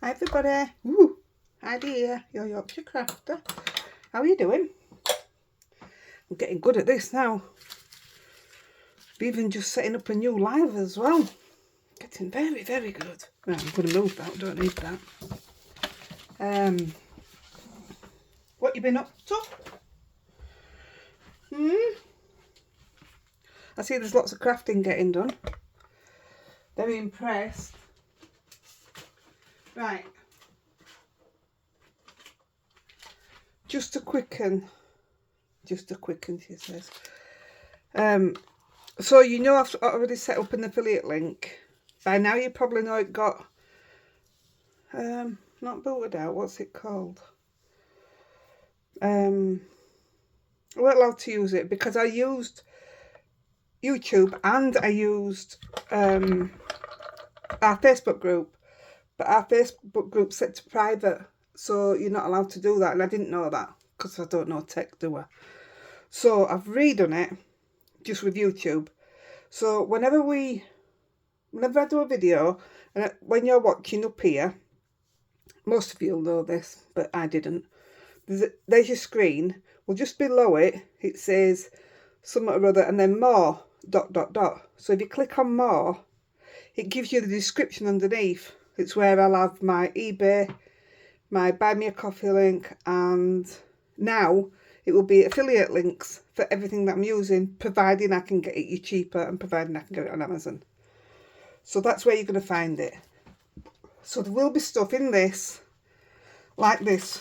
Hi everybody. Woo. Heidi here, your Yorkshire crafter. How are you doing? I'm getting good at this now. Even just setting up a new live as well. Getting very, very good. Right, I'm going to move that. I don't need that. What you been up to? I see there's lots of crafting getting done. Very impressed. Right. Just a quicken, she says. So you know I've already set up an affiliate link. By now you probably know it got, not booted out, what's it called? I weren't allowed to use it because I used YouTube and I used our Facebook group. But our Facebook group's set to private, so you're not allowed to do that. And I didn't know that because I don't know tech, do I? So I've redone it just with YouTube. So whenever I do a video, and when you're watching up here, most of you'll know this, but I didn't. There's your screen. Well, just below it, it says something or other, and then more, ... So if you click on more, it gives you the description underneath. It's where I'll have my eBay, my Buy Me a Coffee link, and now it will be affiliate links for everything that I'm using, providing I can get it cheaper and providing I can get it on Amazon. So that's where you're going to find it. So there will be stuff in this, like this,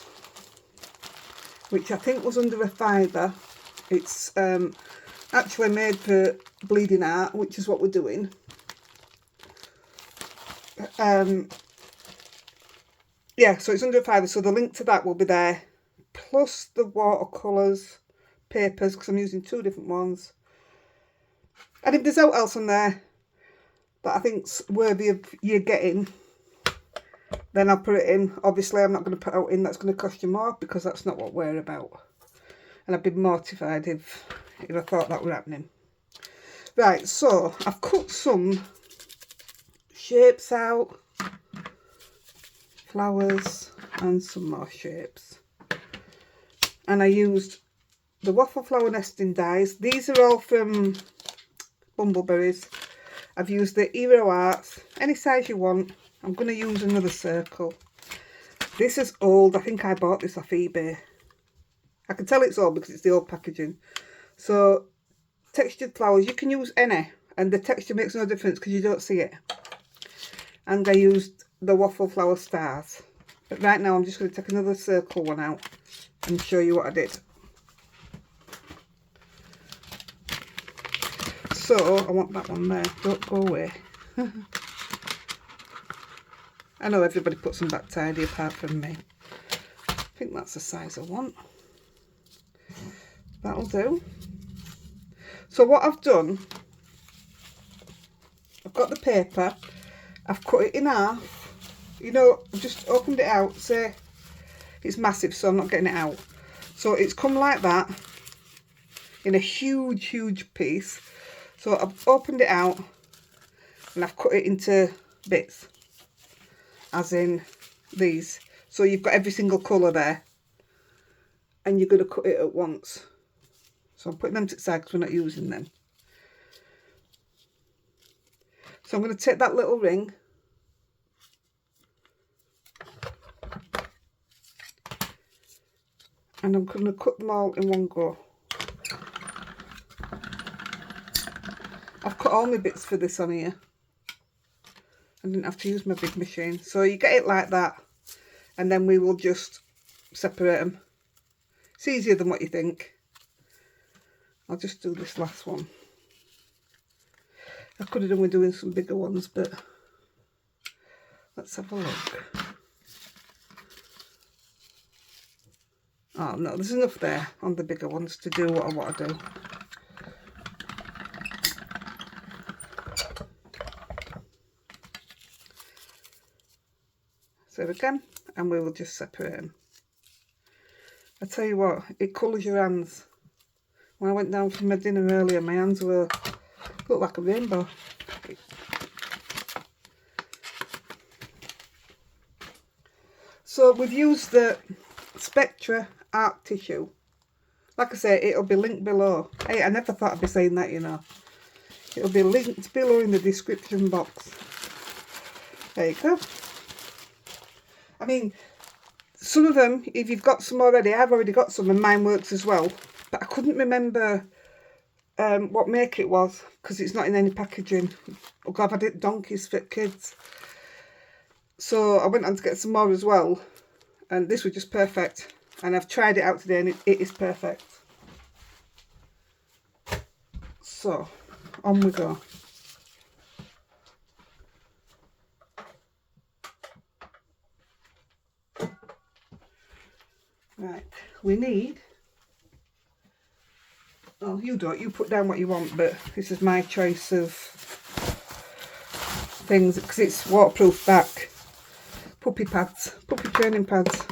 which I think was under a £5. It's actually made for bleeding art, which is what we're doing. Yeah, so it's under a £5, so the link to that will be there, plus the watercolors, papers, because I'm using 2 different ones. And if there's out else on there that I think's worthy of you getting, then I'll put it in. Obviously, I'm not going to put out in that's going to cost you more, because that's not what we're about. And I'd be mortified if I thought that were happening. Right, so I've cut some shapes out, flowers, and some more shapes. And I used the waffle flower nesting dies. These are all from Bumbleberries. I've used the Hero Arts, any size you want. I'm going to use another circle. This is old. I think I bought this off eBay. I can tell it's old because it's the old packaging. So, textured flowers, you can use any, and the texture makes no difference because you don't see it. And I used the waffle flower stars. But right now I'm just going to take another circle one out and show you what I did. So, I want that one there. Don't go away. I know everybody puts them back tidy apart from me. I think that's the size I want. That'll do. So what I've done, I've got the paper, I've cut it in half. You know, I've just opened it out, say it's massive, so I'm not getting it out. So it's come like that, in a huge, huge piece. So I've opened it out, and I've cut it into bits, as in these. So you've got every single colour there, and you're going to cut it at once. So I'm putting them to the side because we're not using them. So I'm going to take that little ring, and I'm going to cut them all in one go. I've cut all my bits for this on here. I didn't have to use my big machine. So you get it like that, and then we will just separate them. It's easier than what you think. I'll just do this last one. I could have done with doing some bigger ones, but let's have a look. Oh no, there's enough there on the bigger ones to do what I want to do. So again, and we will just separate them. I tell you what, it colours your hands. When I went down for my dinner earlier, my hands looked like a rainbow. So we've used the Spectra art tissue. Like I say, it'll be linked below. Hey, I never thought I'd be saying that, you know. It'll be linked below in the description box. There you go. I mean, some of them, if you've got some already, I've already got some and mine works as well. But I couldn't remember what make it was because it's not in any packaging. Oh God, I did donkeys for kids. So I went on to get some more as well. And this was just perfect. And I've tried it out today and it is perfect. So, on we go. Right, we need, oh you don't, you put down what you want, but this is my choice of things because it's waterproof back. Puppy pads, puppy training pads.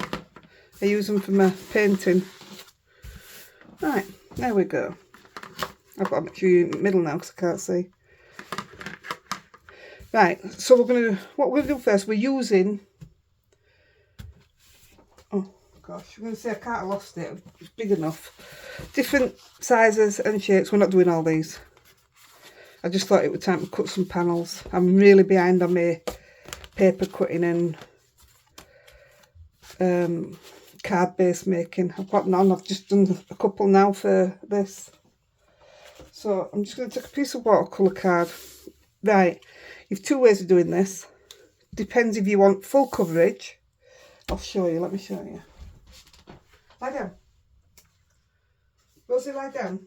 I use them for my painting. Right, there we go. I've got to make sure you're in the middle now because I can't see. Right, so what we're going to do first, we're using, oh gosh, I'm going to say I can't have lost it, it's big enough. Different sizes and shapes, we're not doing all these. I just thought it was time to cut some panels. I'm really behind on my paper cutting and card base making. I've got none, I've just done a couple now for this. So I'm just going to take a piece of watercolour card. Right, you've two ways of doing this. Depends if you want full coverage. I'll show you, let me show you. Lie down. Rosie, lie down.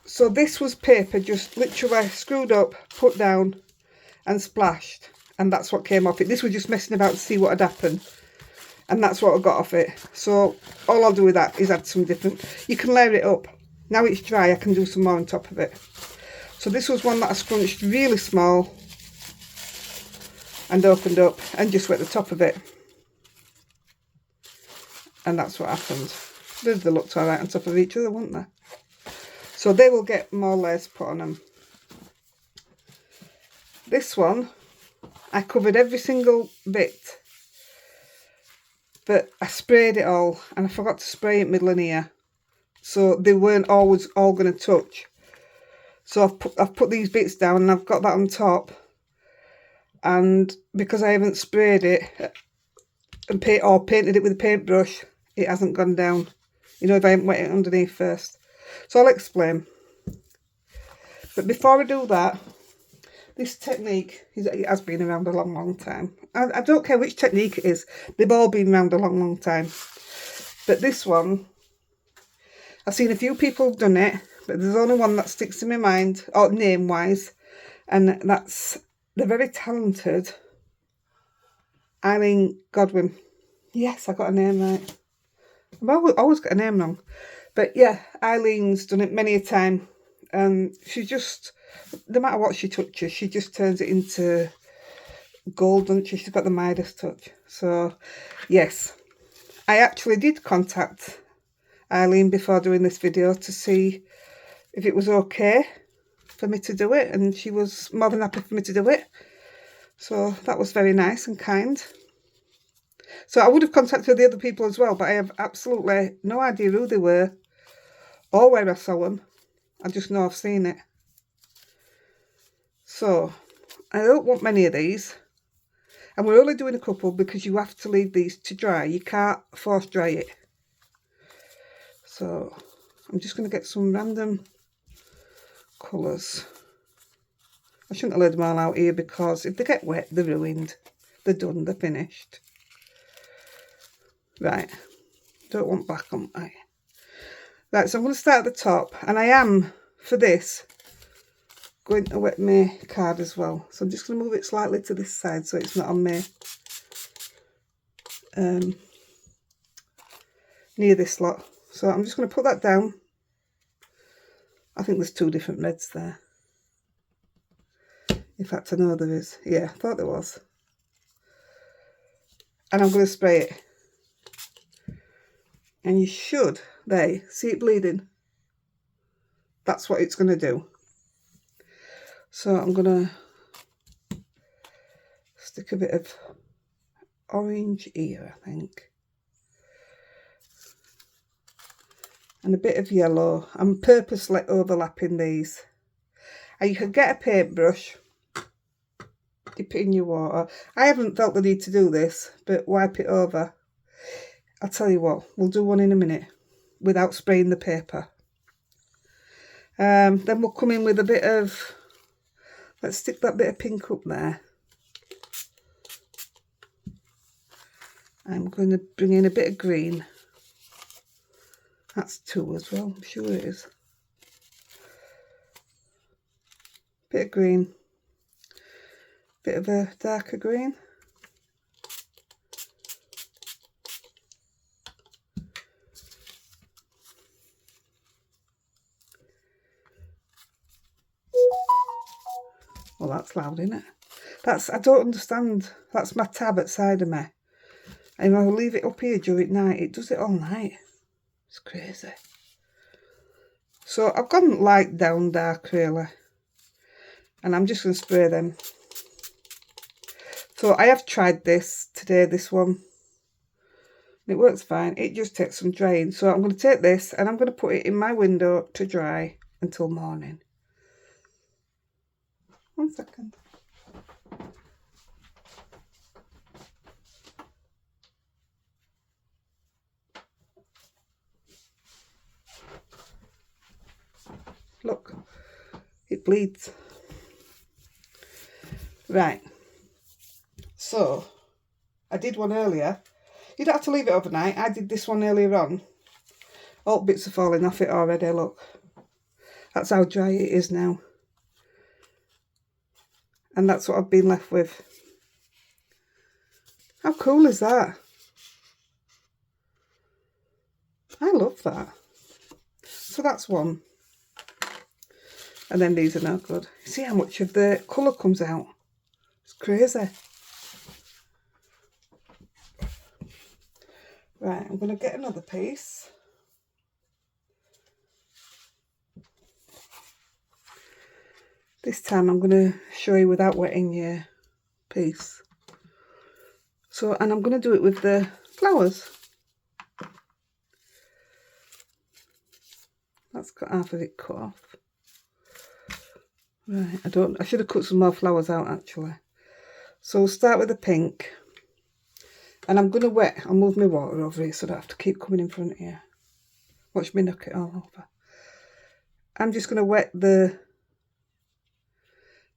So this was paper just literally screwed up, put down and splashed. And that's what came off it. This was just messing about to see what had happened. And that's what I got off it. So all I'll do with that is add some different, you can layer it up. Now it's dry, I can do some more on top of it. So this was one that I scrunched really small and opened up and just wet the top of it. And that's what happened. They looked alright on top of each other, wouldn't they? So they will get more layers put on them. This one, I covered every single bit. But I sprayed it all and I forgot to spray it middle and here. So they weren't always all going to touch. So I've put these bits down and I've got that on top. And because I haven't sprayed it and painted it with a paintbrush, it hasn't gone down. You know, if I haven't wet it underneath first. So I'll explain. But before I do that, this technique it has been around a long, long time. I don't care which technique it is. They've all been around a long, long time. But this one, I've seen a few people have done it, but there's only one that sticks in my mind, or name-wise, and that's the very talented Eileen Godwin. Yes, I got a name right. I've always got a name wrong. But yeah, Eileen's done it many a time. And she just, no matter what she touches, she just turns it into gold, doesn't she? She's got the Midas touch. So, yes. I actually did contact Eileen before doing this video to see if it was okay for me to do it. And she was more than happy for me to do it. So, that was very nice and kind. So, I would have contacted the other people as well, but I have absolutely no idea who they were or where I saw them. I just know I've seen it. So, I don't want many of these. And we're only doing a couple because you have to leave these to dry. You can't force dry it. So, I'm just going to get some random colours. I shouldn't have laid them all out here because if they get wet, they're ruined. They're done, they're finished. Right. Don't want black on my... Right, so I'm going to start at the top, and I am, for this, going to wet my card as well. So I'm just going to move it slightly to this side so it's not on me. Near this lot. So I'm just going to put that down. I think there's two different reds there. In fact, I know there is. Yeah, I thought there was. And I'm going to spray it. And you should, there, see it bleeding? That's what it's going to do. So I'm going to stick a bit of orange here, I think. And a bit of yellow. I'm purposely overlapping these. And you can get a paintbrush, dip it in your water. I haven't felt the need to do this, but wipe it over. I'll tell you what, we'll do one in a minute without spraying the paper. Then we'll come in with a bit of, let's stick that bit of pink up there. I'm going to bring in a bit of green. That's 2 as well, I'm sure it is. Bit of green. Bit of a darker green. Well, that's loud, isn't it? I don't understand. That's my tab outside of me. And I'll leave it up here during night. It does it all night. It's crazy. So I've gone light down dark really. And I'm just going to spray them. So I have tried this today, this one. It works fine. It just takes some drying. So I'm going to take this and I'm going to put it in my window to dry until morning. 1 second. Look, it bleeds. Right. So, I did one earlier. You don't have to leave it overnight. I did this one earlier on. All bits are falling off it already, look. That's how dry it is now. And that's what I've been left with. How cool is that? I love that. So that's one. And then these are no good. See how much of the colour comes out? It's crazy. Right, I'm going to get another piece. This time I'm going to show you without wetting your piece. So, and I'm going to do it with the flowers. That's got half of it cut off. Right, I should have cut some more flowers out actually. So we'll start with the pink. And I'm going to I'll move my water over here so I don't have to keep coming in front of you. Watch me knock it all over. I'm just going to wet the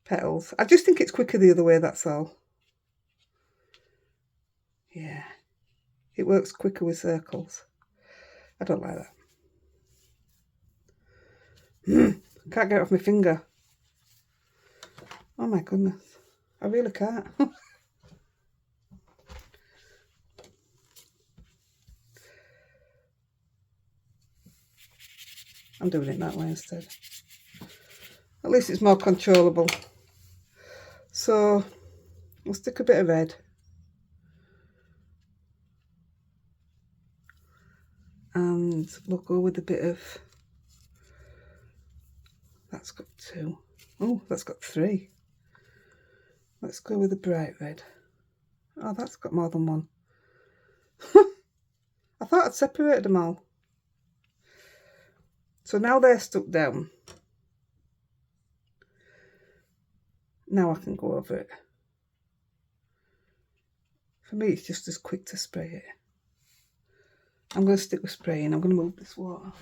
petals. I just think it's quicker the other way, that's all. Yeah, it works quicker with circles. I don't like that. Can't get it off my finger. Oh my goodness, I really can't. I'm doing it that way instead. At least it's more controllable. So we'll stick a bit of red. And we'll go with a bit of, that's got 2. Oh, that's got 3. Let's go with a bright red. Oh, that's got more than 1. I thought I'd separated them all. So now they're stuck down. Now I can go over it. For me, it's just as quick to spray it. I'm going to stick with spraying. I'm going to move this water.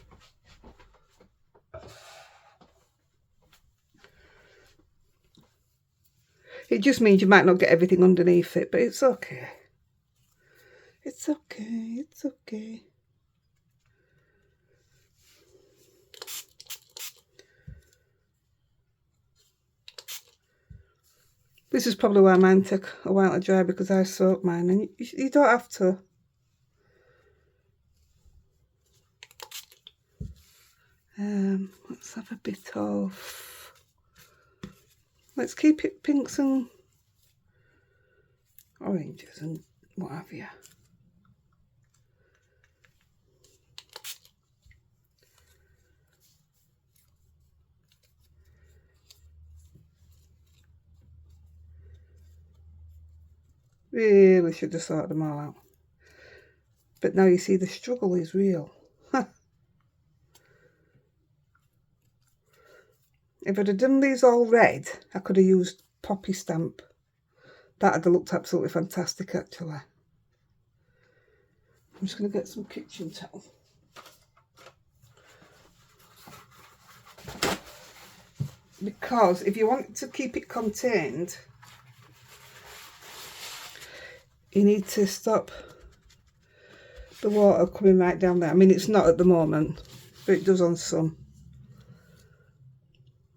It just means you might not get everything underneath it, but it's okay. It's okay, it's okay. This is probably why mine took a while to dry, because I soaked mine, and you don't have to. Let's have a bit of, let's keep it pinks and oranges and what have you. Really should have sorted them all out. But now you see the struggle is real. If I'd have done these all red, I could have used poppy stamp. That'd have looked absolutely fantastic actually. I'm just going to get some kitchen towel. Because if you want to keep it contained, you need to stop the water coming right down there. I mean, it's not at the moment, but it does on some.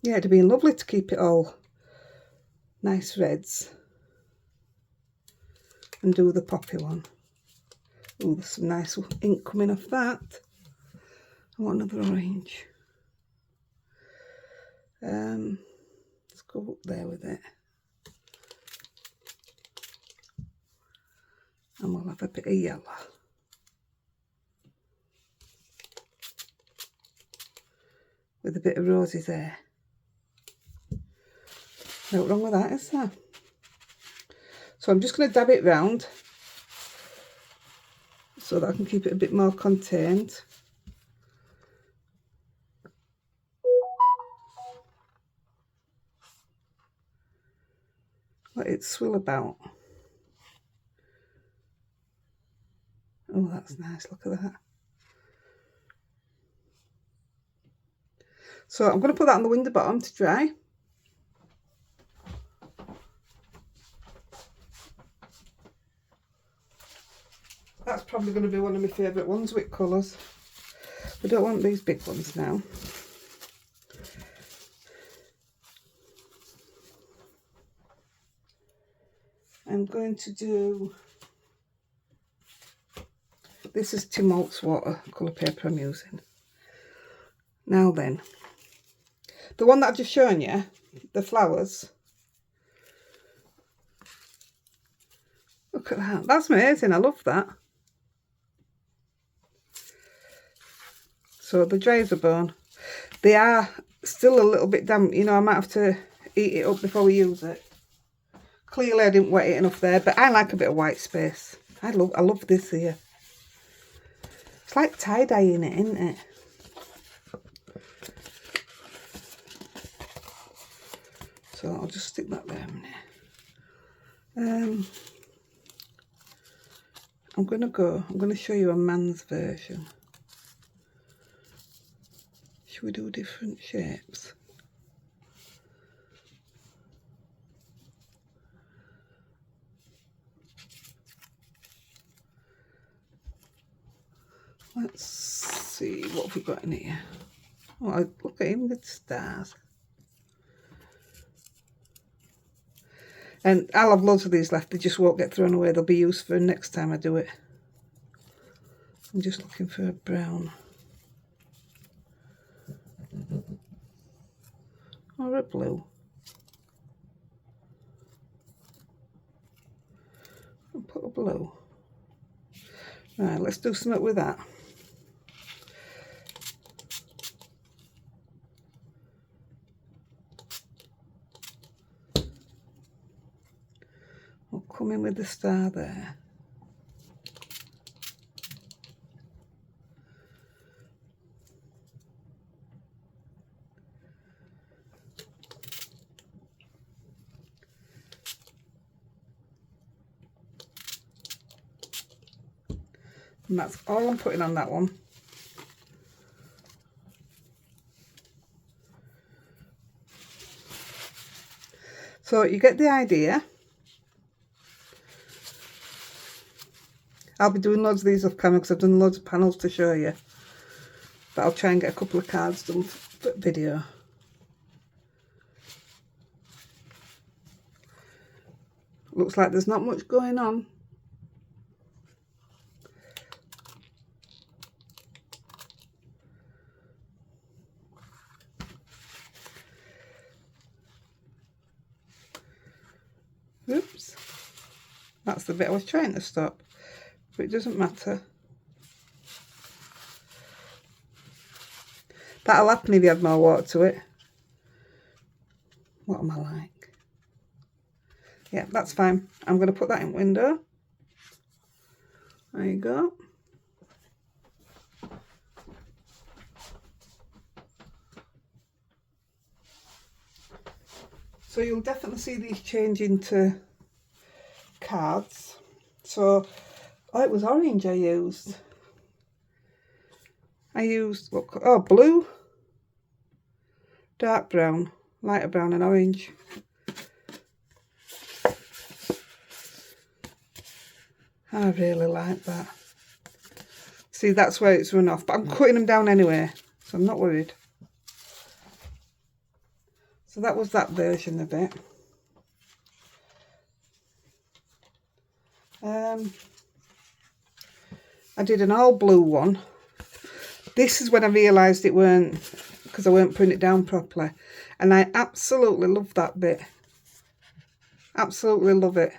Yeah, it'd have been lovely to keep it all nice reds and do the poppy one. Oh, there's some nice ink coming off that. I want another orange. Let's go up there with it. And we'll have a bit of yellow. With a bit of roses there. No wrong with that, is there? So I'm just going to dab it round so that I can keep it a bit more contained. Let it swill about. Oh, that's nice, look at that. So I'm going to put that on the window bottom to dry. That's probably going to be one of my favourite ones with colours. We don't want these big ones now. I'm going to do, this is Tim Holtz watercolour paper I'm using. Now then, the one that I've just shown you, the flowers. Look at that, that's amazing, I love that. So the dry as a bone. They are still a little bit damp, you know, I might have to eat it up before we use it. Clearly I didn't wet it enough there, but I like a bit of white space. I love this here. It's like tie-dyeing it, isn't it? So I'll just stick that there a minute. I'm going to show you a man's version. Should we do different shapes? Let's see, what have we got in here? Oh, look at him, the stars. And I'll have loads of these left, they just won't get thrown away, they'll be used for next time I do it. I'm just looking for a brown. Or a blue. I'll put a blue. Right, let's do something with that. I'll come in with the star there. And that's all I'm putting on that one. So you get the idea. I'll be doing loads of these off camera because I've done loads of panels to show you. But I'll try and get a couple of cards done for video. Looks like there's not much going on. Oops, that's the bit I was trying to stop, but it doesn't matter. That'll happen if you add more water to it. What am I like? Yeah, that's fine. I'm going to put that in window. There you go. So you'll definitely see these change into cards. So, oh, it was orange I used. Look, oh, blue, dark brown, lighter brown and orange. I really like that. See, that's where it's run off, but I'm cutting them down anyway, so I'm not worried. So that was that version of it. I did an all blue one. This is when I realised it weren't, because I weren't putting it down properly. And I absolutely love that bit. Absolutely love it.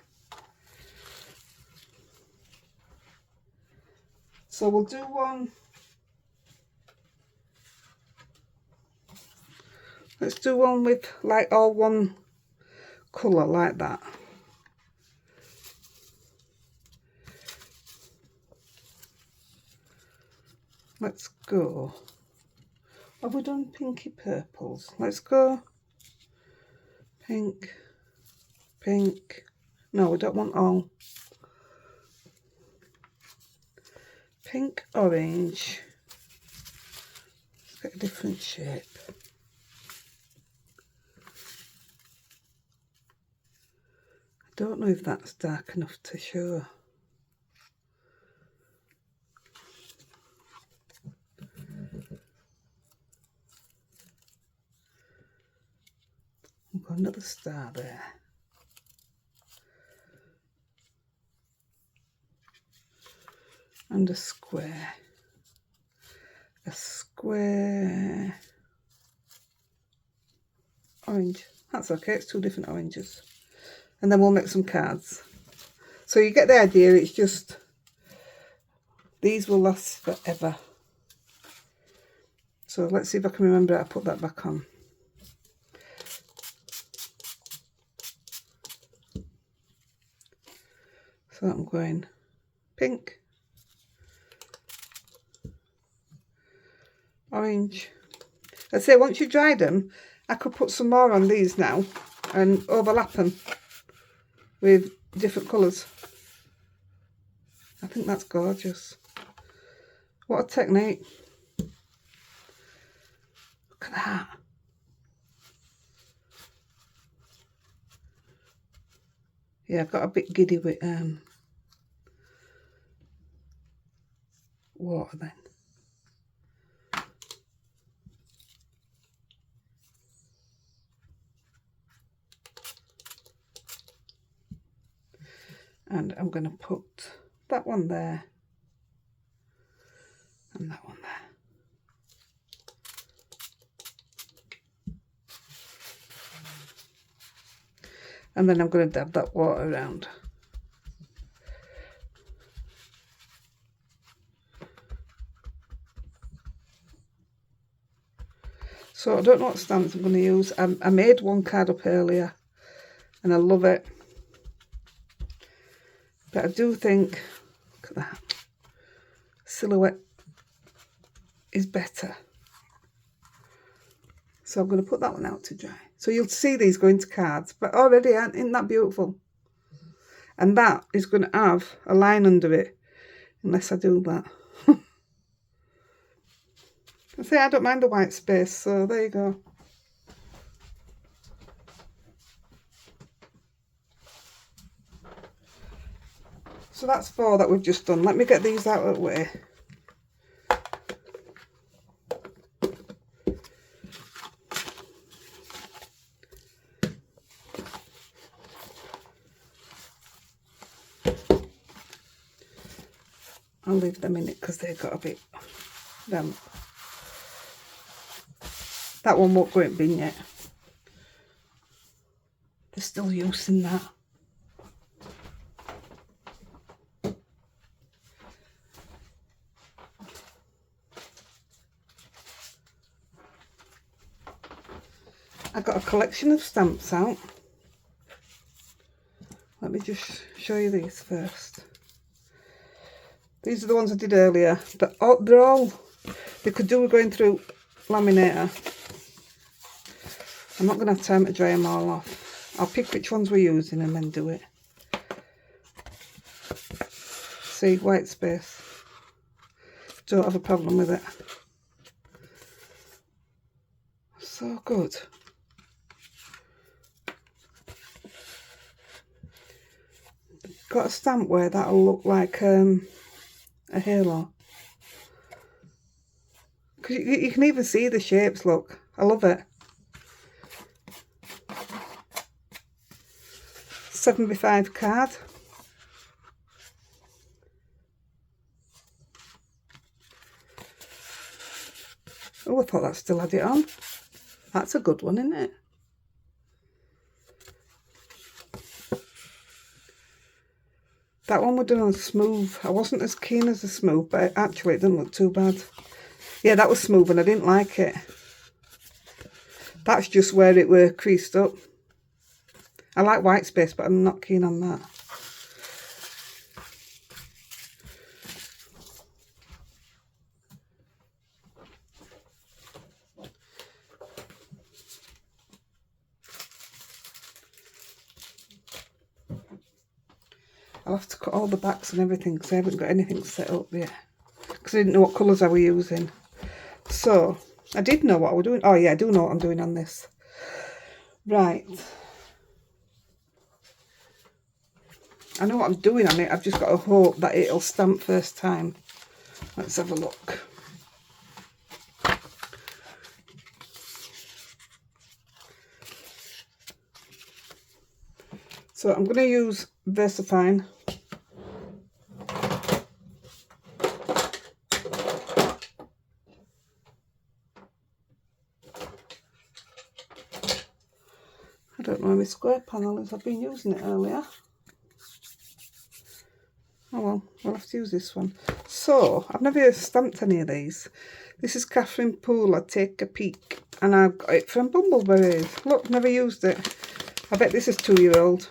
So we'll do one. Let's do one with like all one colour like that. Let's go. Have we done pinky purples? Let's go pink, pink. No, we don't want all. Pink, orange. Let's get a different shape. I don't know if that's dark enough to show. We've got another star there. And a square. A square. Orange. That's okay, it's two different oranges. And then we'll make some cards. So you get the idea, it's just, these will last forever. So let's see if I can remember how to put that back on. So I'm going pink, orange. Let's say once you've dried them, I could put some more on these now and overlap them with different colours. I think that's gorgeous. What a technique. Look at that. Yeah, I've got a bit giddy with water then. And I'm going to put that one there and that one there. And then I'm going to dab that water around. So I don't know what stamps I'm going to use. I made one card up earlier and I love it. But I do think, look at that, silhouette is better. So I'm going to put that one out to dry. So you'll see these go into cards, but already, isn't that beautiful? And that is going to have a line under it, unless I do that. I say I don't mind the white space, so there you go. So that's 4 that we've just done. Let me get these out of the way. I'll leave them in it because they've got a bit damp. That one won't go in bin yet. They're still using that. I got a collection of stamps out. Let me just show you these first. These are the ones I did earlier, but they could do with going through laminator. I'm not going to have time to dry them all off. I'll pick which ones we're using and then do it. See, white space. Don't have a problem with it. So good. Got a stamp where that'll look like a halo. Because you can even see the shapes, look. I love it. 7x5 card. Oh, I thought that still had it on. That's a good one, isn't it? That one was done on smooth. I wasn't as keen as the smooth, but actually it didn't look too bad. Yeah, that was smooth and I didn't like it. That's just where it were creased up. I like white space, but I'm not keen on that. I'll have to cut all the backs and everything because I haven't got anything set up yet. Because I didn't know what colours I were using. So, I did know what I was doing. Oh yeah, I do know what I'm doing on this. Right. I know what I'm doing on it. I've just got to hope that it'll stamp first time. Let's have a look. So I'm going to use VersaFine. I don't know where my square panel is. I've been using it earlier. Oh well, we'll have to use this one. So, I've never stamped any of these. This is Catherine Pooler, Take a Peek. And I've got it from Bumbleberries. Look, never used it. I bet this is 2-year-old.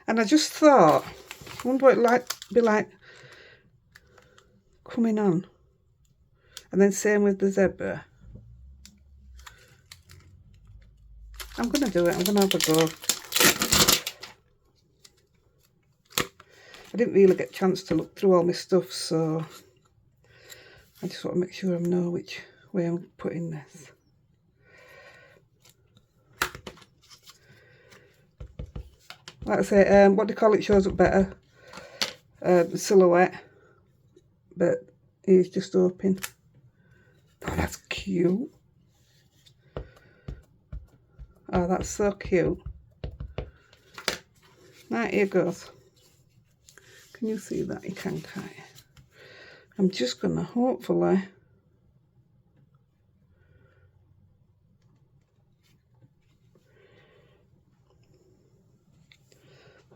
And I just thought, I wonder what it'd be like coming on. And then same with the zebra. I'm going to do it. I'm going to have a go. I didn't really get a chance to look through all my stuff, so I just want to make sure I know which way I'm putting this. Like I say, what do you call it, shows up better. The silhouette. But he's just open. Oh, that's cute. Oh, that's so cute. Right, here goes. Can you see that? You can't you? I'm just going to hopefully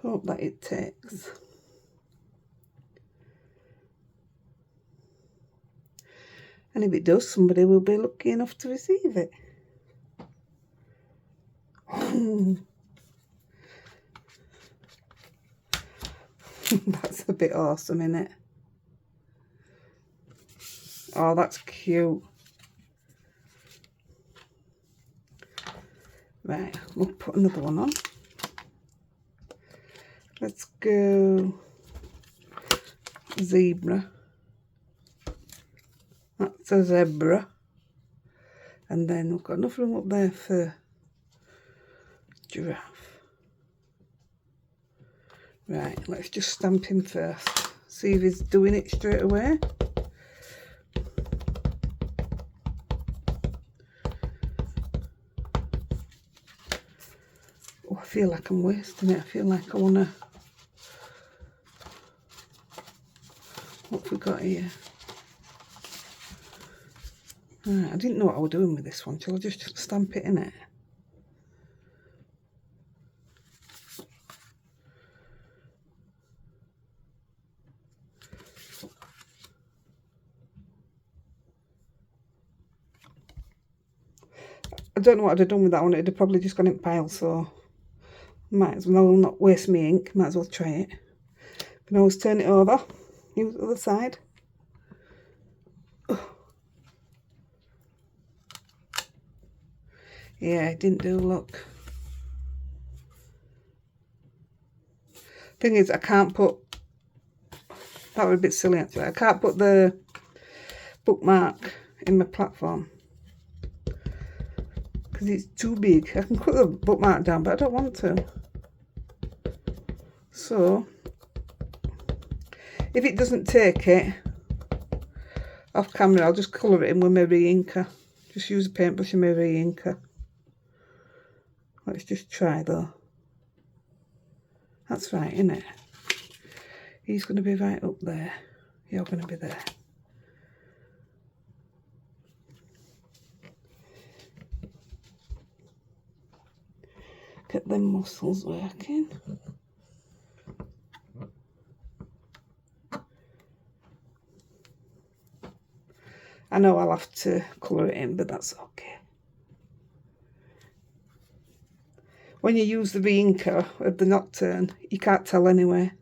hope that it takes. And if it does, somebody will be lucky enough to receive it. That's a bit awesome, isn't it? Oh, that's cute. Right, we'll put another one on. Let's go zebra. That's a zebra. And then we've got enough room up there for giraffe. Right, let's just stamp him first. See if he's doing it straight away. Oh, I feel like I'm wasting it. I feel like I want to... What have we got here? Right, I didn't know what I was doing with this one. Shall I just stamp it in it? I don't know what I'd have done with that one. It'd have probably just gone in pile, so Might as well not waste my ink, might as well try it. Can always turn it over, use the other side. Oh. Yeah, it didn't do, look. Thing is, I can't put, that was a bit silly actually, I can't put the bookmark in my platform because it's too big. I can put the bookmark down, but I don't want to. So, if it doesn't take it off camera, I'll just colour it in with my re-inker. Just use a paintbrush and my re-inker. Let's just try though. That's right, isn't it? He's going to be right up there. You're going to be there. Get them muscles working. I know I'll have to colour it in, but that's okay. When you use the re-inker of the Nocturne, you can't tell anyway.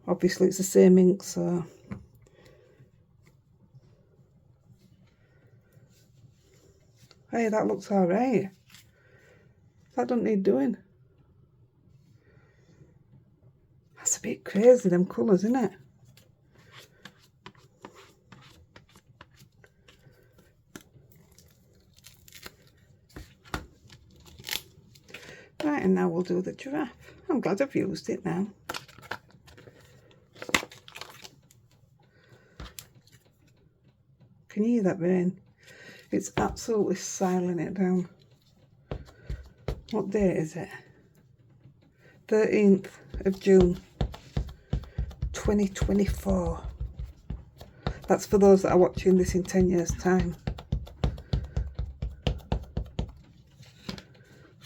Obviously it's the same ink, so... Hey, that looks alright. That don't need doing. That's a bit crazy, them colours, isn't it? Right, and now we'll do the giraffe. I'm glad I've used it now. Can you hear that rain? It's absolutely siling it down. What date is it? 13th of June 2024. That's for those that are watching this in 10 years time.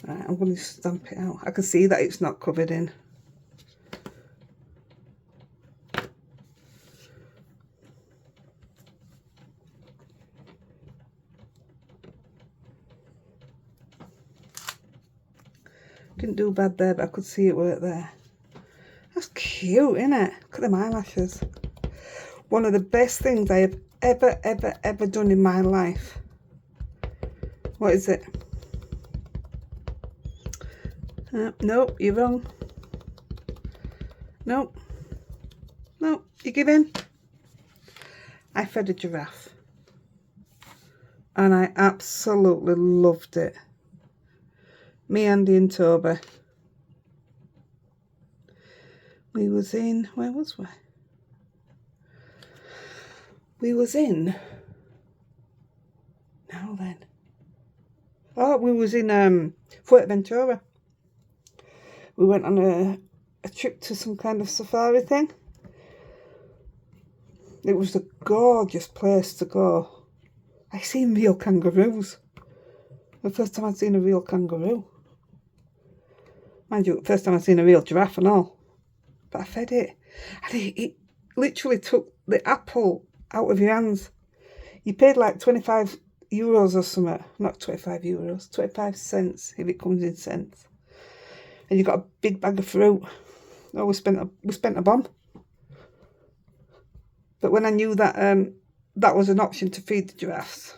Right, I'm going to stamp it out. I can see that it's not covered in. Didn't do bad there, but I could see it work there. That's cute, isn't it? Look at them eyelashes. One of the best things I have ever done in my life. What is it? Nope, you're wrong. Nope. Nope, you give in. I fed a giraffe. And I absolutely loved it. Me, Andy and Toby. We was in, where was we? We was in, now then. Oh, we was in Fuerteventura. We went on a trip to some kind of safari thing. It was a gorgeous place to go. I seen real kangaroos. The first time I'd seen a real kangaroo. Mind you, first time I'd seen a real giraffe and all. But I fed it. And it literally took the apple out of your hands. You paid like 25 euros or something. Not 25 euros, 25 cents if it comes in cents. And you got a big bag of fruit. Oh, we spent a bomb. But when I knew that that was an option to feed the giraffes,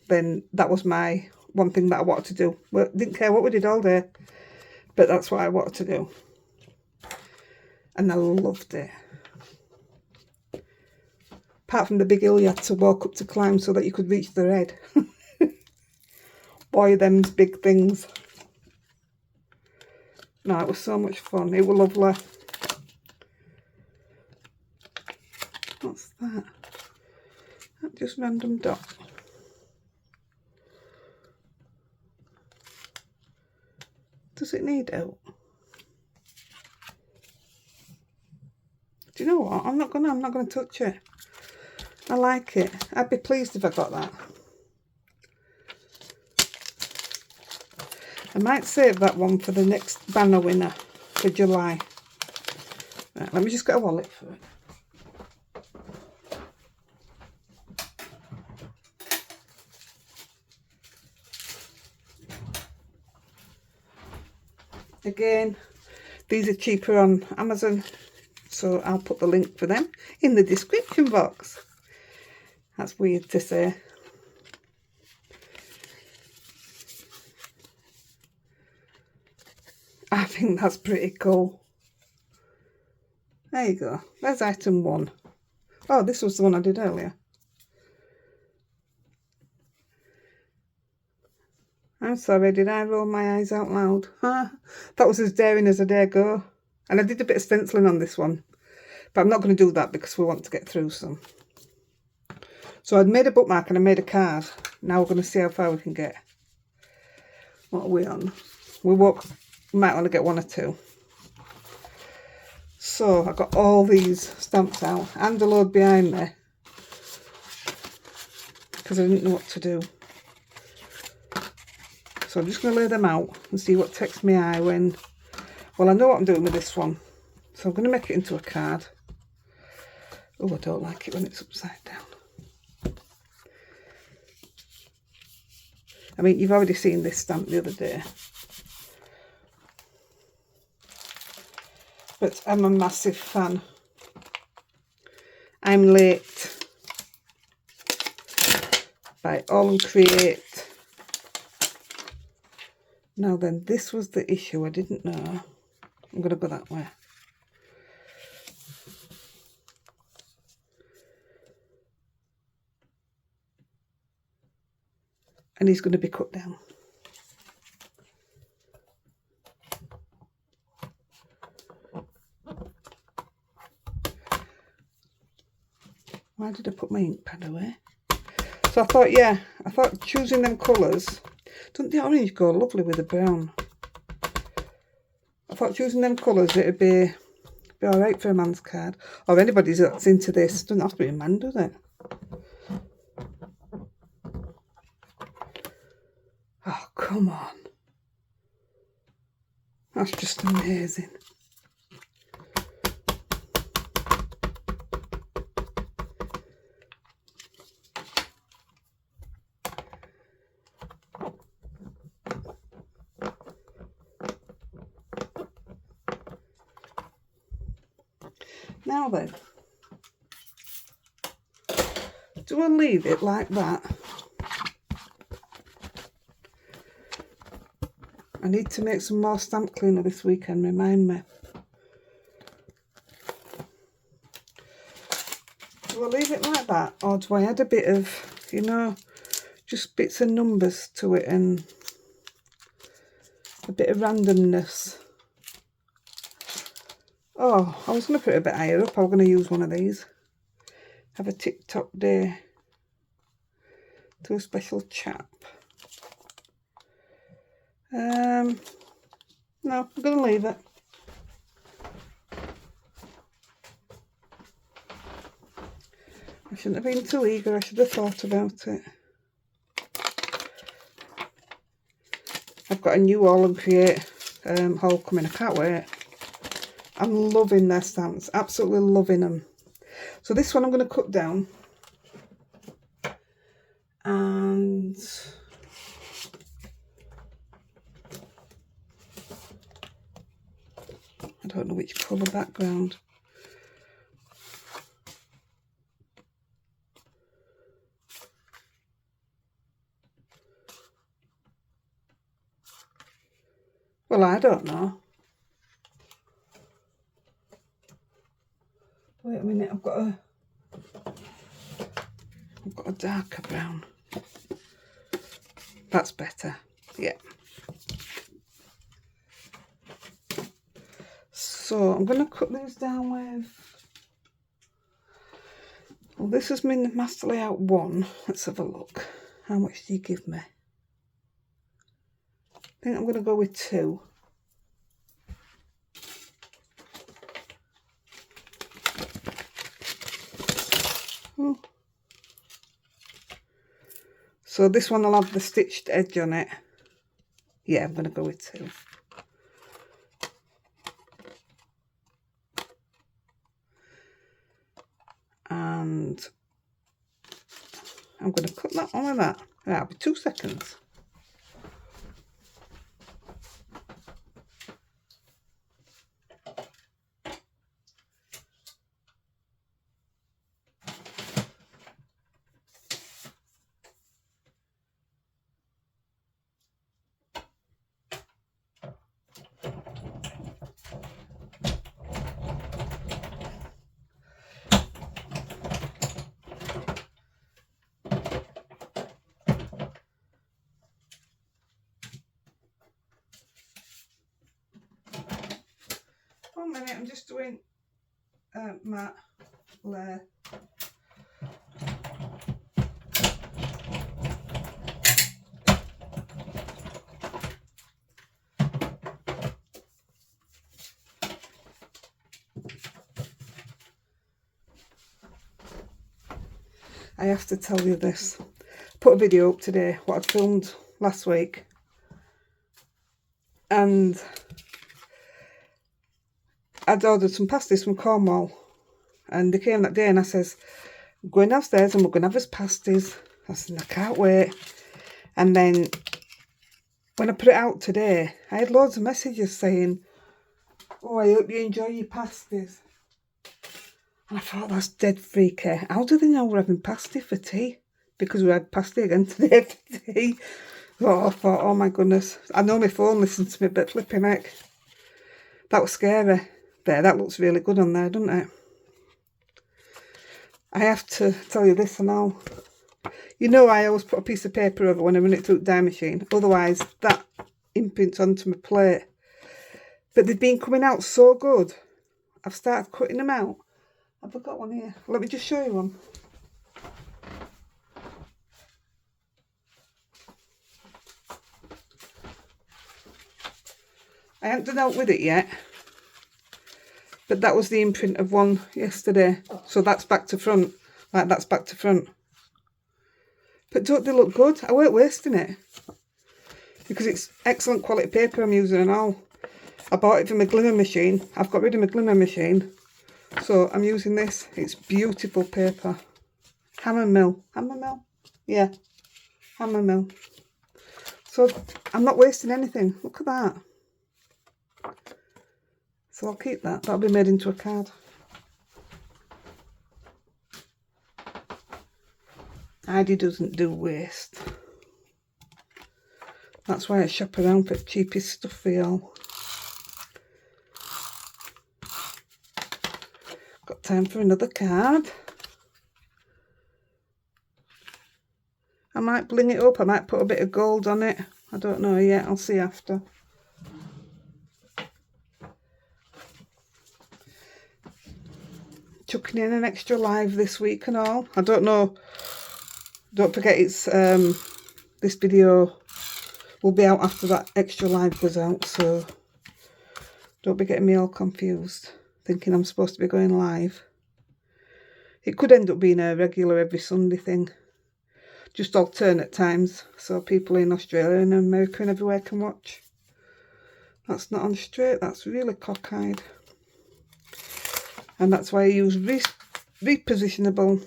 then that was my one thing that I wanted to do. Well, didn't care what we did all day, but that's what I wanted to do. And I loved it. Apart from the big hill you had to walk up to climb so that you could reach the head. Boy, them's big things. No, it was so much fun. It was lovely. What's that? That just random dot. Does it need out? Do you know what? I'm not gonna touch it. I like it. I'd be pleased if I got that. I might save that one for the next banner winner for July. Right, let me just get a wallet for it. Again, these are cheaper on Amazon, so I'll put the link for them in the description box. That's weird to say. I think that's pretty cool. There you go. There's item 1. Oh, this was the one I did earlier. I'm sorry, did I roll my eyes out loud? That was as daring as I dare go. And I did a bit of stenciling on this one. But I'm not going to do that because we want to get through some. So I'd made a bookmark and I made a card. Now we're going to see how far we can get. What are we on? We might want to get 1 or 2. So I got all these stamps out and a load behind me because I didn't know what to do. So I'm just going to lay them out and see what takes my eye when... Well, I know what I'm doing with this one. So I'm going to make it into a card. Oh, I don't like it when it's upside down. I mean, you've already seen this stamp the other day. But I'm a massive fan. I'm Late by All and Create. Now then, this was the issue. I didn't know. I'm going to go that way. And he's going to be cut down. Why did I put my ink pad away? So I thought choosing them colours, doesn't the orange go lovely with the brown? I thought choosing them colours, it'd be alright for a man's card. Or anybody that's into this. Doesn't have to be a man, does it? Oh, come on. That's just amazing. Now then, do I leave it like that? I need to make some more stamp cleaner this weekend, remind me. Do I leave it like that, or do I add a bit of, you know, just bits of numbers to it and a bit of randomness? Oh, I was going to put it a bit higher up. I was going to use one of these. Have a TikTok day to a special chap. No, I'm going to leave it. I shouldn't have been too eager. I should have thought about it. I've got a new All and Create haul coming. I can't wait. I'm loving their stamps, absolutely loving them. So this one I'm going to cut down. And I don't know which colour background. Well, I don't know. Wait a minute, I've got a darker brown. That's better. Yeah. So I'm going to cut these down with... Well, this has been Master Layout 1. Let's have a look. How much do you give me? I think I'm going to go with 2. Oh. So this one will have the stitched edge on it. Yeah, I'm going to go with 2. And I'm going to cut that on with that. That'll be 2 seconds. 1 minute, I'm just doing matte layer. I have to tell you this. Put a video up today, what I filmed last week. And I'd ordered some pasties from Cornwall. And they came that day and I says, going downstairs and we're going to have his pasties. I said, I can't wait. And then when I put it out today, I had loads of messages saying, oh, I hope you enjoy your pasties. And I thought, that's dead freaky. How do they know we're having pasty for tea? Because we had pasty again today for tea. Oh, I thought, oh my goodness. I know my phone listens to me, but flipping heck. That was scary. There, that looks really good on there, doesn't it? I have to tell you this and all. You know I always put a piece of paper over when I run it through the dye machine. Otherwise, that imprints onto my plate. But they've been coming out so good. I've started cutting them out. I've got one here. Let me just show you one. I haven't done out with it yet. But that was the imprint of one yesterday. So that's back to front. Like that's back to front. But don't they look good? I weren't wasting it. Because it's excellent quality paper I'm using and all. I bought it for my glimmer machine. I've got rid of my glimmer machine. So I'm using this. It's beautiful paper. Hammer mill. Hammer mill? Yeah. Hammer mill. So I'm not wasting anything. Look at that. So I'll keep that. That'll be made into a card. Heidi doesn't do waste. That's why I shop around for the cheapest stuff for y'all. Got time for another card. I might bling it up. I might put a bit of gold on it. I don't know yet. I'll see after. Chucking in an extra live this week and all. I don't know. Don't forget it's this video will be out after that extra live goes out, so don't be getting me all confused thinking I'm supposed to be going live. It could end up being a regular every Sunday thing, just alternate times, so people in Australia and America and everywhere can watch. That's not on straight, that's really cockeyed. And that's why I use repositionable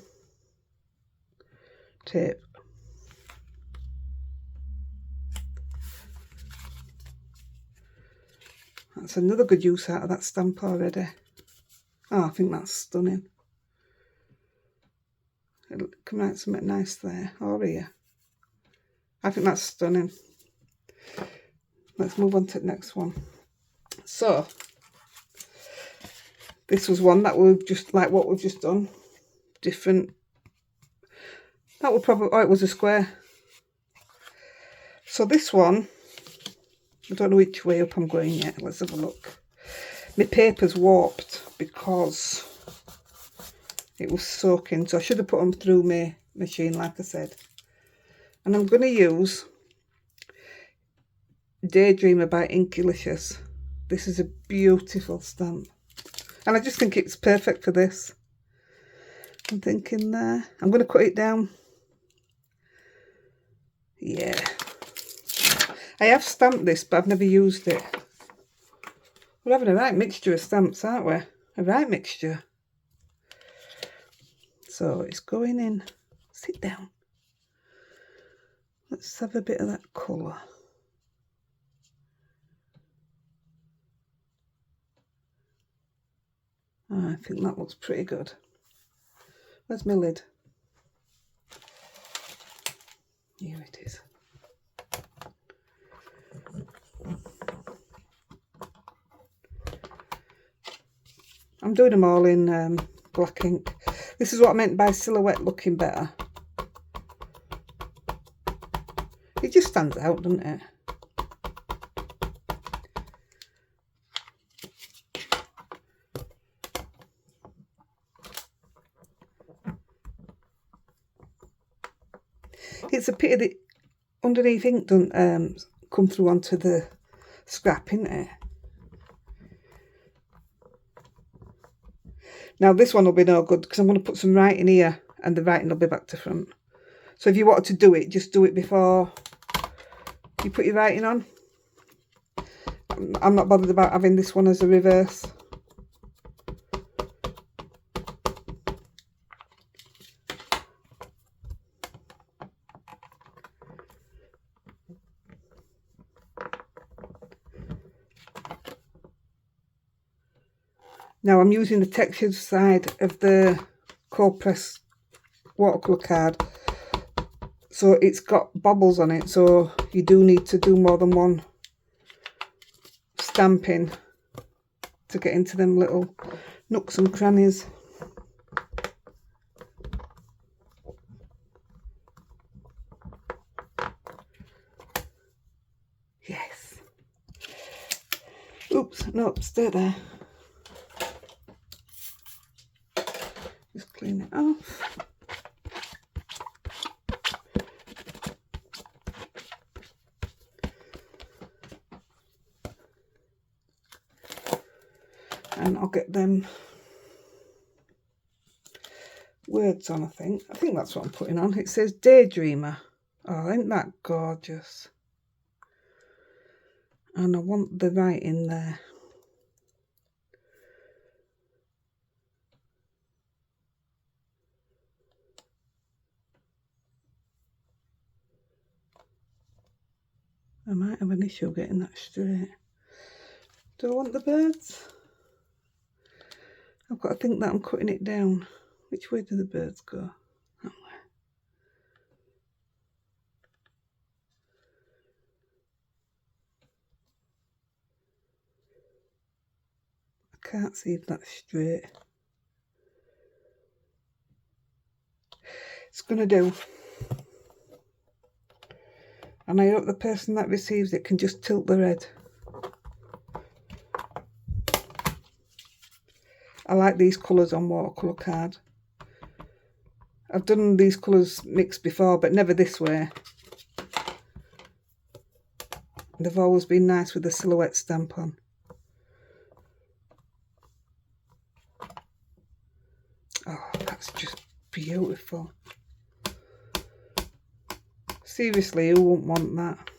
tape. That's another good use out of that stamp already. Oh, I think that's stunning. It'll come out something nice there, or here. I think that's stunning. Let's move on to the next one. So, this was one that we've just, like what we've just done. Different. That would probably, oh, it was a square. So this one, I don't know which way up I'm going yet. Let's have a look. My paper's warped because it was soaking. So I should have put them through my machine, like I said. And I'm going to use Daydreamer by Inkylicious. This is a beautiful stamp. And I just think it's perfect for this. I'm thinking there. I'm going to cut it down. Yeah. I have stamped this, but I've never used it. We're having a right mixture of stamps, aren't we? A right mixture. So it's going in. Sit down. Let's have a bit of that colour. Oh, I think that looks pretty good. Where's my lid? Here it is. I'm doing them all in black ink. This is what I meant by silhouette looking better. It just stands out, doesn't it? It's a pity that underneath ink doesn't come through onto the scrap, isn't it? Now this one will be no good because I'm going to put some writing here and the writing will be back to front. So if you wanted to do it, just do it before you put your writing on. I'm not bothered about having this one as a reverse. Now I'm using the textured side of the cold press watercolour card, so it's got bobbles on it, so you do need to do more than one stamping to get into them little nooks and crannies. Yes. Oops, no, stay there. Just clean it off. And I'll get them words on, I think. I think that's what I'm putting on. It says Daydreamer. Oh, isn't that gorgeous? And I want the writing there. I might have an issue getting that straight. Do I want the birds? I've got to think that I'm cutting it down. Which way do the birds go? That way. I can't see if that's straight. It's going to do. And I hope the person that receives it can just tilt their head. I like these colours on watercolour card. I've done these colours mixed before, but never this way. They've always been nice with the silhouette stamp on. Oh, that's just beautiful. Seriously, who wouldn't want that?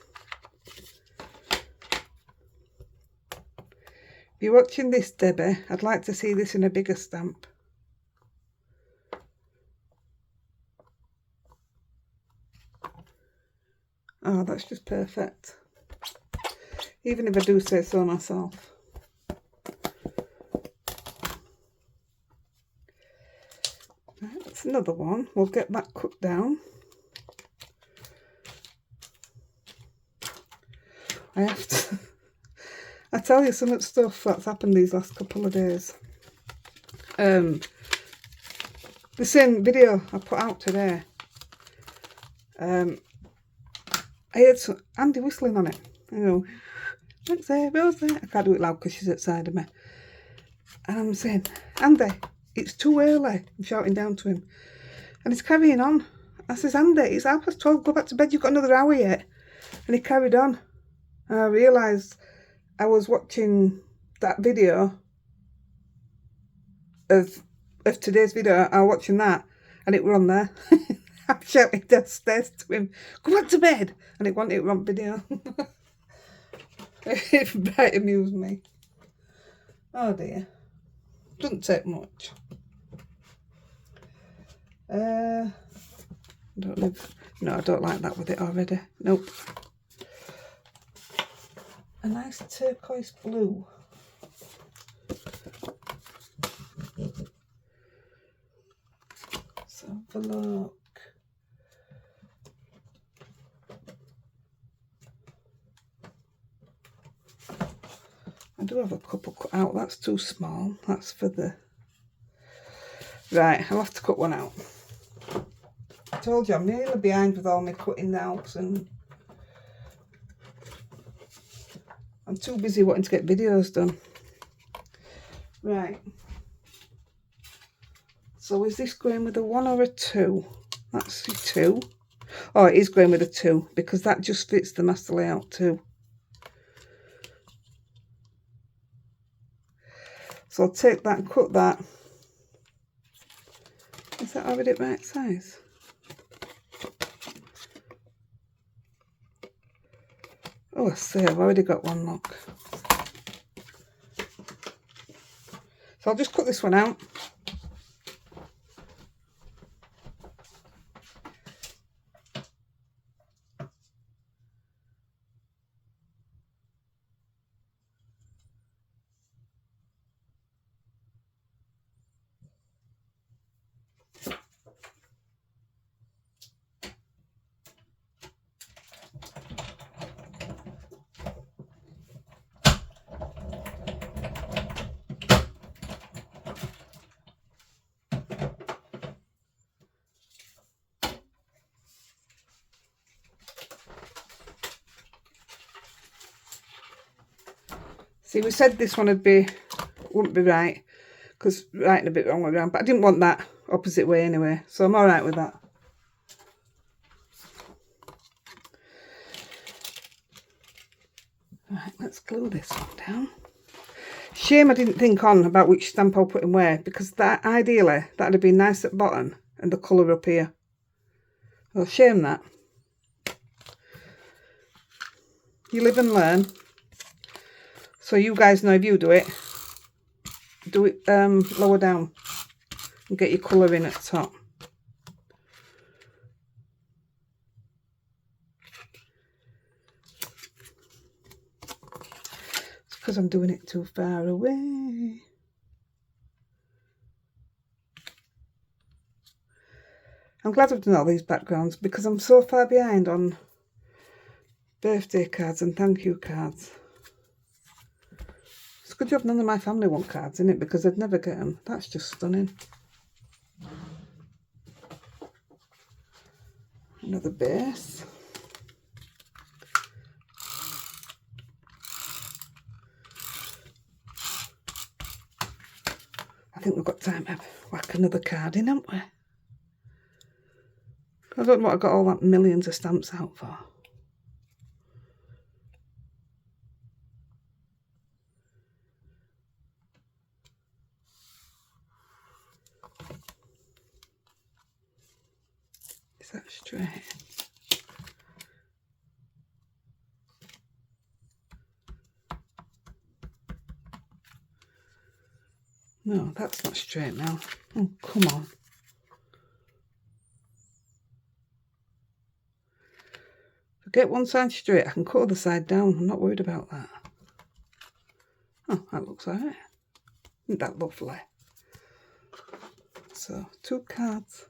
If you're watching this, Debbie, I'd like to see this in a bigger stamp. Oh, that's just perfect. Even if I do say so myself. Right, that's another one. We'll get that cut down. I have to... I tell you some of the stuff that's happened these last couple of days. The same video I put out today. I heard Andy whistling on it. You know, what's there, what's there? I can't do it loud because she's outside of me. And I'm saying, Andy, it's too early. I'm shouting down to him. And he's carrying on. I says, Andy, it's 12:30, go back to bed, you've got another hour yet. And he carried on. And I realised I was watching that video of today's video. I was watching that and it were on there. I'm shouting downstairs to him, go back to bed. And it wasn't, it were on video. It might amuse me. Oh dear. Doesn't take much. I don't live. No, I don't like that with it already. Nope. A nice turquoise blue. Let's have a look. I do have a couple cut out. That's too small. That's for the... Right, I'll have to cut one out. I told you I'm nearly behind with all my cutting out, and I'm too busy wanting to get videos done. Right. So is this going with a 1 or a 2? That's a 2. Oh, it is going with a 2 because that just fits the master layout too. So I'll take that and cut that. Is that already right size? Oh, I see, I've already got one, look. So I'll just cut this one out. See, we said this one wouldn't be right, because writing a bit wrong way around, but I didn't want that opposite way anyway, so I'm alright with that. Right, let's glue this one down. Shame I didn't think on about which stamp I'll put in where, because that ideally that'd have been nice at the bottom and the colour up here. Well, shame that. You live and learn. So you guys know if you do it lower down and get your colour in at the top. It's because I'm doing it too far away. I'm glad I've done all these backgrounds because I'm so far behind on birthday cards and thank you cards. It's a good job none of my family want cards in it because they'd never get them. That's just stunning. Another base. I think we've got time to whack another card in, haven't we? I don't know what I got all that millions of stamps out for. Is that straight? No, that's not straight now. Oh, come on. If I get one side straight, I can cut the other side down. I'm not worried about that. Oh, that looks alright. Isn't that lovely? So, 2 cards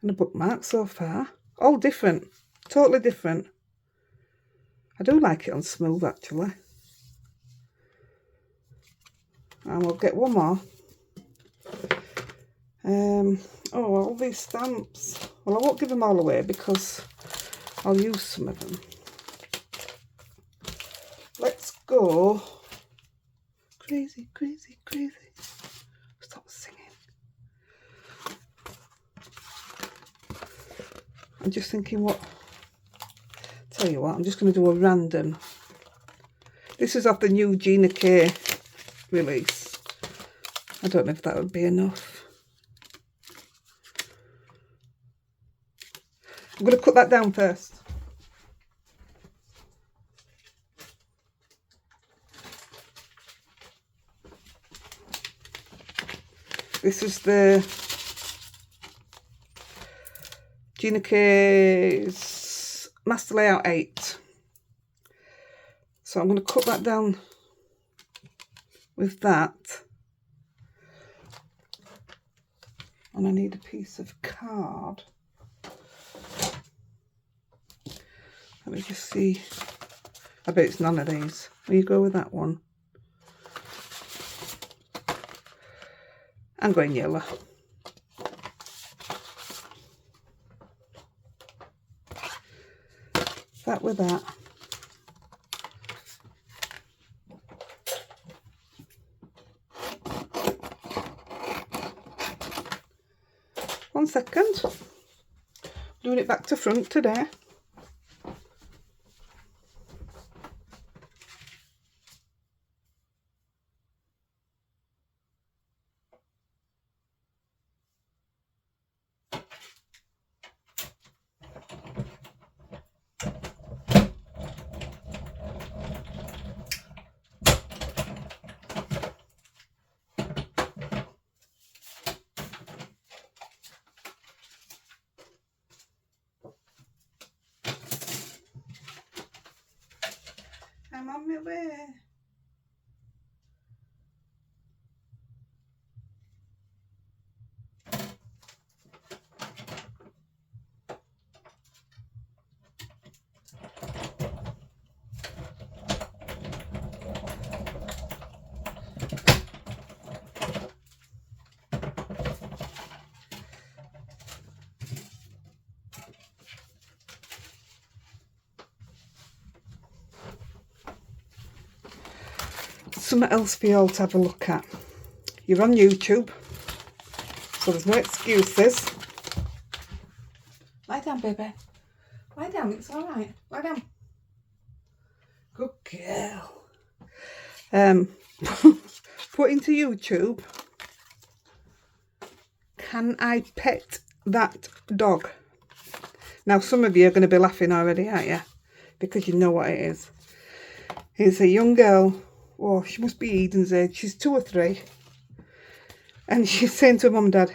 and a bookmark so far. All different. Totally different. I do like it on smooth, actually. And we'll get one more. Oh, all these stamps. Well, I won't give them all away because I'll use some of them. Let's go. Crazy, crazy, crazy. Stop singing. I'm just thinking tell you what, I'm just going to do a random. This is off the new Gina K release. I don't know if that would be enough. I'm going to cut that down first. This is the Gina K's Master Layout 8. So I'm going to cut that down with that. And I need a piece of card. Let me just see. I bet it's none of these. Will you go with that one? I'm going yellow. That with that. One second. Doing it back to front today. I'm on my way. Something else for you all to have a look at. You're on YouTube, so there's no excuses. Lie down, baby. Lie down, it's alright. Lie down. Good girl. Put into YouTube, can I pet that dog? Now some of you are going to be laughing already, aren't you? Because you know what it is. It's a young girl. Oh, she must be Eden's age. She's 2 or 3. And she's saying to her mum and dad,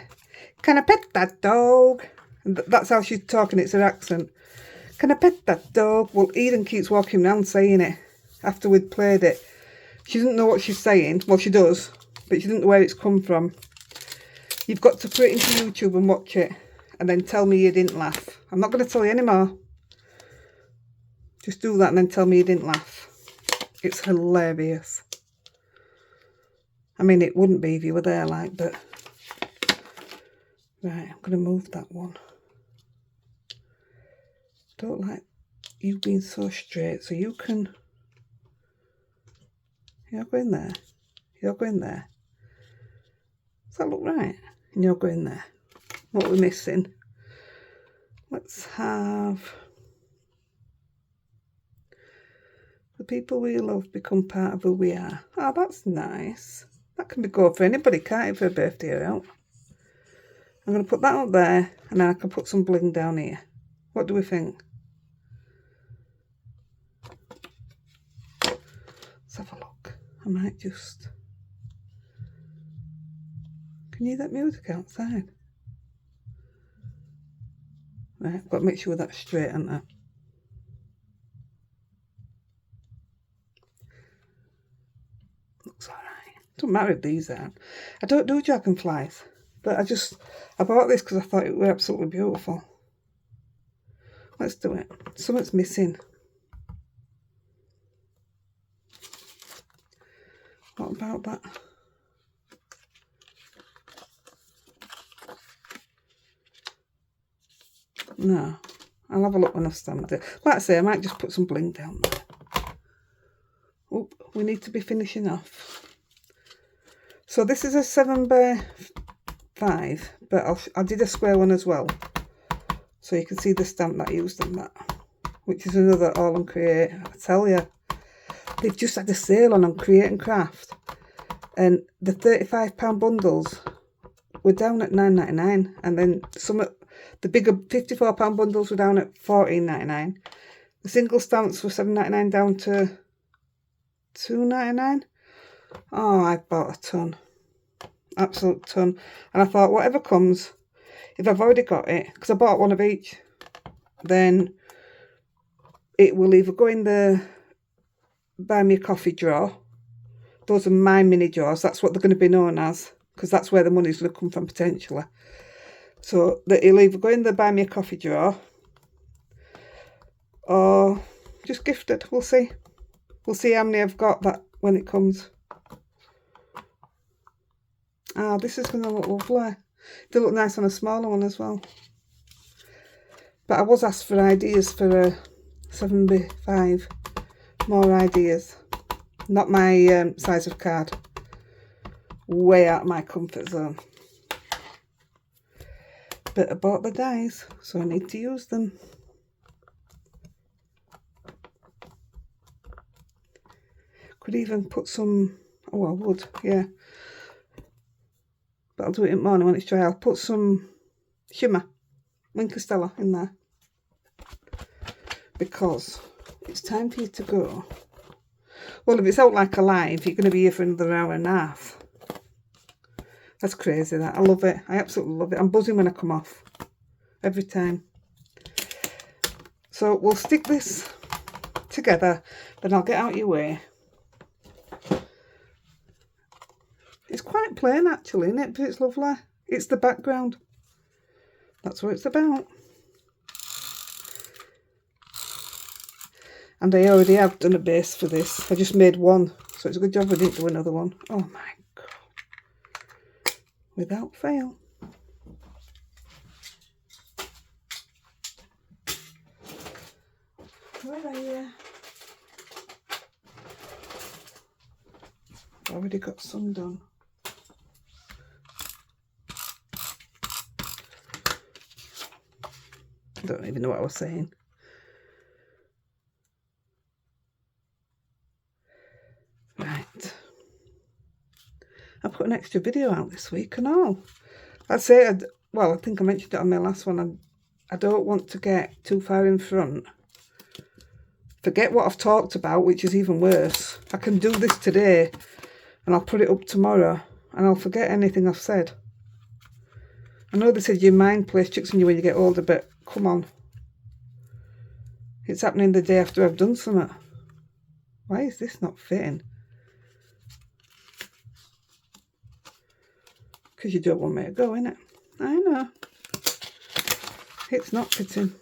can I pet that dog? And that's how she's talking. It's her accent. Can I pet that dog? Well, Eden keeps walking around saying it after we'd played it. She doesn't know what she's saying. Well, she does, but she doesn't know where it's come from. You've got to put it into YouTube and watch it and then tell me you didn't laugh. I'm not going to tell you anymore. Just do that and then tell me you didn't laugh. It's hilarious. I mean, it wouldn't be if you were there, like, but... Right, I'm going to move that one. Don't like you being so straight, so you can... You're going there. You're going there. Does that look right? And you're going there. What are we missing? Let's have... The people we love become part of who we are. Oh, that's nice. That can be good for anybody, can't it, for a birthday out? I'm going to put that up there, and then I can put some bling down here. What do we think? Let's have a look. I might just... Can you hear that music outside? Right, I've got to make sure that's straight, haven't I? Looks alright. Doesn't matter if these aren't. I don't do dragonflies, but I bought this because I thought it was absolutely beautiful. Let's do it. Something's missing. What about that? No, I'll have a look when I've stamped it. Like I say, I might just put some bling down there. Oh, we need to be finishing off. So this is a 7x5, but I did a square one as well. So you can see the stamp that I used on that, which is another All on Create. I tell you, they've just had a sale on Create and Craft, and the £35 bundles were down at £9.99, and then some of the bigger £54 bundles were down at £14.99. The single stamps were £7.99 down to £2.99. Oh, I bought a ton, absolute ton, and I thought whatever comes, if I've already got it, because I bought one of each, then it will either go in the buy me a coffee drawer. Those are my mini drawers. That's what they're going to be known as, because that's where the money's going to come from potentially. So that it'll either go in the buy me a coffee drawer or just gifted. We'll see. We'll see how many I've got that when it comes. Ah, this is going to look lovely. They look nice on a smaller one as well. But I was asked for ideas for a 7x5. More ideas. Not my size of card. Way out of my comfort zone. But I bought the dies, so I need to use them. Could even put some, oh I would, yeah. But I'll do it in the morning when it's dry. I'll put some shimmer, Winkler in there. Because it's time for you to go. Well, if it's out like alive, you're going to be here for another hour and a half. That's crazy, that. I love it. I absolutely love it. I'm buzzing when I come off. Every time. So we'll stick this together. Then I'll get out your way. It's quite plain actually, isn't it? But it's lovely. It's the background. That's what it's about. And I already have done a base for this. I just made one. So it's a good job I didn't do another one. Oh my God. Without fail. Where are you? I've already got some done. I don't even know what I was saying. Right. I put an extra video out this week and all. I'd say, well, I think I mentioned it on my last one. I don't want to get too far in front. Forget what I've talked about, which is even worse. I can do this today and I'll put it up tomorrow and I'll forget anything I've said. I know they said your mind plays tricks on you when you get older, but come on. It's happening the day after I've done something. Why is this not fitting? Because you don't want me to go, innit? I know. It's not fitting.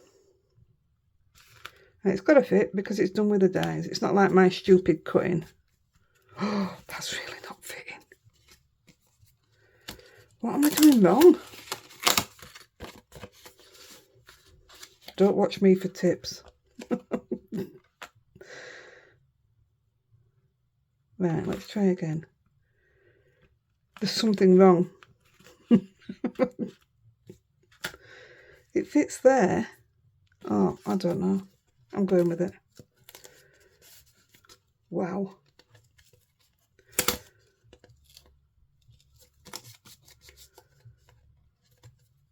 And it's got to fit because it's done with the dies. It's not like my stupid cutting. Oh, that's really not fitting. What am I doing wrong? Don't watch me for tips. Right, let's try again. There's something wrong. It fits there. Oh, I don't know. I'm going with it. Wow.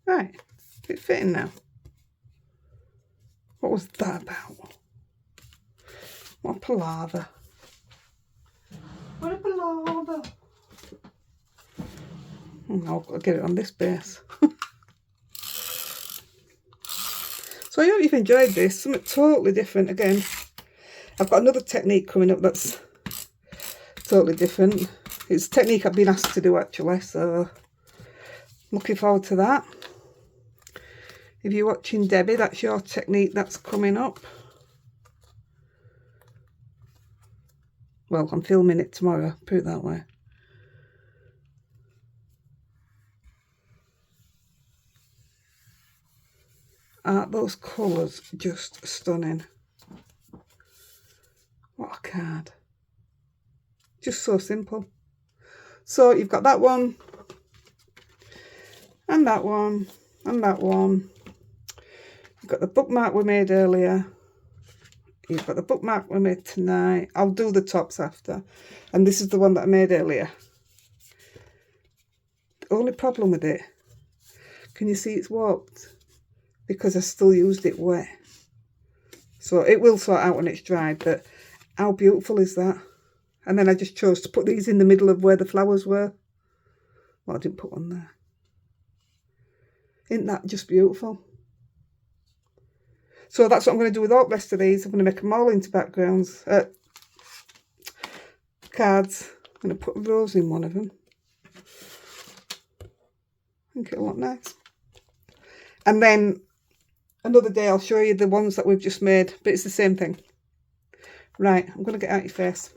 Right, it's fitting now. What was that about? What a palaver. What a palaver. I'll get it on this base. So I hope you've enjoyed this. Something totally different again. I've got another technique coming up that's totally different. It's a technique I've been asked to do actually, so looking forward to that. If you're watching Debbie, that's your technique that's coming up. Well, I'm filming it tomorrow, put it that way. Aren't those colours just stunning? What a card. Just so simple. So you've got that one, and that one, and that one. You've got the bookmark we made earlier. You've got the bookmark we made tonight. I'll do the tops after. And this is the one that I made earlier. The only problem with it, can you see it's warped? Because I still used it wet. So it will sort out when it's dried, but how beautiful is that? And then I just chose to put these in the middle of where the flowers were. Well, I didn't put one there. Isn't that just beautiful? So that's what I'm going to do with all the rest of these. I'm going to make them all into backgrounds. Cards. I'm going to put a rose in one of them. I think it'll look nice. And then another day I'll show you the ones that we've just made, but it's the same thing. Right, I'm going to get out your face.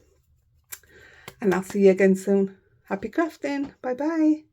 And I'll see you again soon. Happy crafting. Bye bye.